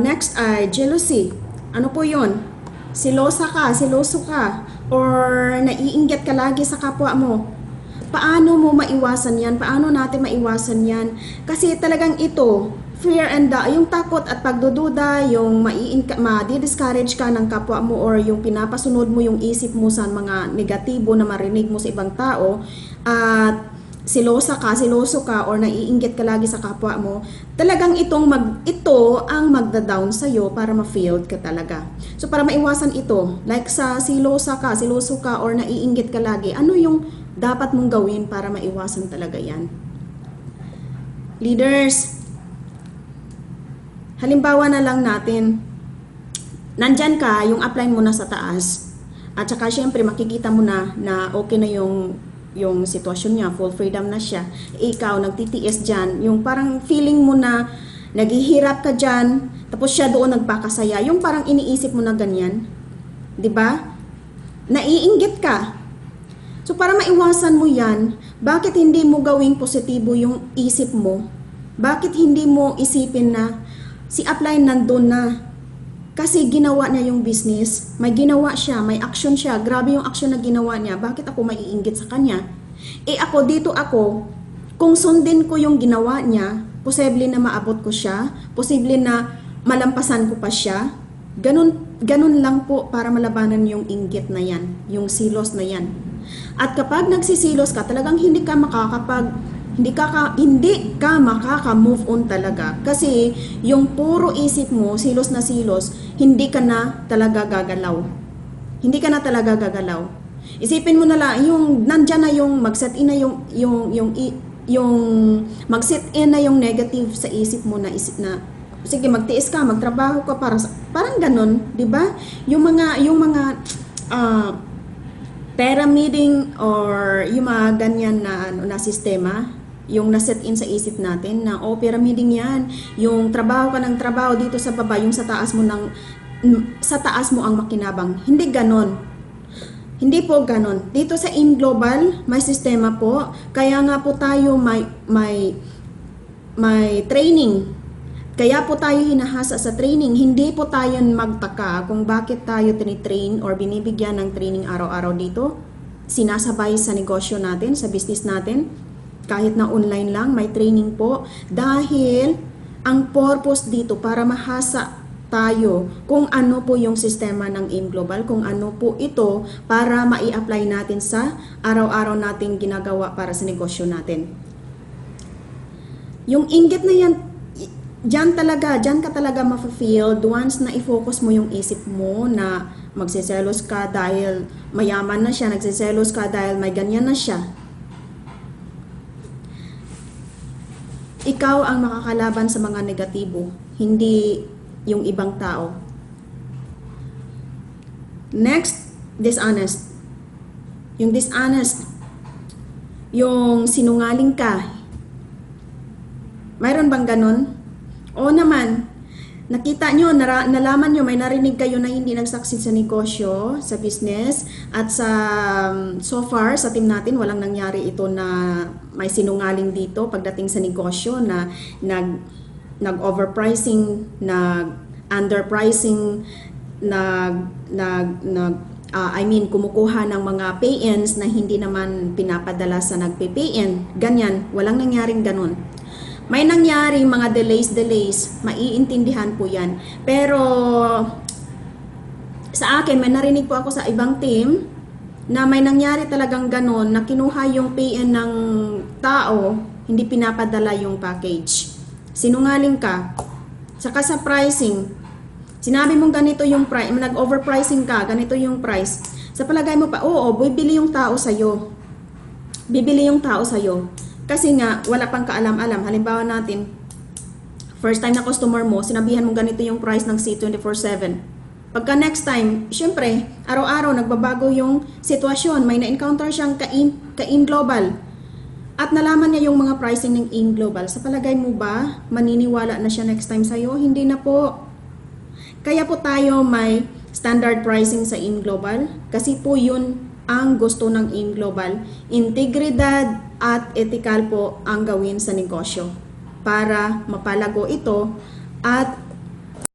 Next ay jealousy. Ano po yun? Silosa ka, siloso ka, or naiinggit ka lagi sa kapwa mo. Paano mo maiwasan yan? Paano natin maiwasan yan? Kasi talagang ito, fear and yung takot at pagdududa, yung ma-discourage ka ng kapwa mo or yung pinapasunod mo yung isip mo sa mga negatibo na marinig mo sa ibang tao at silosa ka, siloso ka or naiinggit ka lagi sa kapwa mo, talagang ito ang magda-down sa iyo para ma-failed ka talaga. So para maiwasan ito, like sa silosa ka, siloso ka or naiinggit ka lagi, ano yung dapat mong gawin para maiwasan talaga yan? Leaders, halimbawa na lang natin, nandyan ka, yung apply mo na sa taas, at saka syempre makikita mo na okay na yung sitwasyon niya, full freedom na siya. Ikaw, nagtitiis dyan, yung parang feeling mo na naghihirap ka dyan, tapos siya doon nagpakasaya, yung parang iniisip mo na ganyan. 'Di ba? Naiinggit ka. So para maiwasan mo yan, bakit hindi mo gawing positibo yung isip mo? Bakit hindi mo isipin na si upline nandun na? Kasi ginawa niya yung business, may ginawa siya, may action siya, grabe yung action na ginawa niya, bakit ako maiinggit sa kanya? Ako, kung sundin ko yung ginawa niya, posible na maabot ko siya, posible na malampasan ko pa siya, ganun lang po para malabanan yung inggit na yan, yung silos na yan. At kapag nagsisilos ka, talagang hindi ka makaka-move on talaga. Kasi yung puro isip mo, silos na silos, hindi ka na talaga gagalaw. Hindi ka na talaga gagalaw. Isipin mo na lang, yung nandyan na yung mag-set in na yung mag-set in na yung negative sa isip mo na sige, magtiis ka, magtrabaho ka parang ganun, 'di ba? Yung mga pyramiding or yung mga ganyan na sistema, yung naset in sa isip natin na pyramiding yan, yung trabaho ka ng trabaho dito sa baba, yung sa taas mo ang makinabang. Hindi ganon. Hindi po ganon. Dito sa InGlobal, may sistema po. Kaya nga po tayo may training. Kaya po tayo hinahasa sa training. Hindi po tayo magtaka kung bakit tayo tinitrain or binibigyan ng training araw-araw dito. Sinasabay sa negosyo natin, sa business natin. Kahit na online lang, may training po. Dahil ang purpose dito para mahasa tayo kung ano po yung sistema ng InGlobal, kung ano po ito para mai-apply natin sa araw-araw nating ginagawa para sa negosyo natin. Yung inggit na yan, dyan ka talaga ma-fulfilled once na i-focus mo yung isip mo na magsiselos ka dahil mayaman na siya, nagsiselos ka dahil may ganyan na siya. Ikaw ang makakalaban sa mga negatibo, hindi yung ibang tao. Next, dishonest. Yung dishonest, yung sinungaling ka. Mayroon bang ganon? Oo naman. Nakita nyo, nalaman nyo, may narinig kayo na hindi nag-succeed sa negosyo, sa business, at so far, sa team natin, walang nangyari ito na may sinungaling dito pagdating sa negosyo na nag-overpricing, nag-underpricing, kumukuha ng mga pay-ins na hindi naman pinapadala sa nagpe-pay-in. Ganyan, walang nangyaring ganun. May nangyaring mga delays, maiintindihan po yan. Pero sa akin, may narinig po ako sa ibang team na may nangyari talagang ganon na kinuha yung pay-in ng tao, hindi pinapadala yung package. Sinungaling ka. Saka sa pricing, sinabi mong ganito yung price, nag-overpricing ka, ganito yung price. Sa palagay mo pa, bibili yung tao sa'yo. Bibili yung tao sa'yo. Kasi nga, wala pang kaalam-alam. Halimbawa natin, first time na customer mo, sinabihan mo ganito yung price ng C24/7. Pagka next time, syempre, araw-araw nagbabago yung sitwasyon. May na-encounter siyang ka-InGlobal. At nalaman niya yung mga pricing ng InGlobal. Sa palagay mo ba, maniniwala na siya next time sa'yo? Hindi na po. Kaya po tayo may standard pricing sa InGlobal. Kasi po yun ang gusto ng InGlobal. Integridad at ethical po ang gawin sa negosyo para mapalago ito at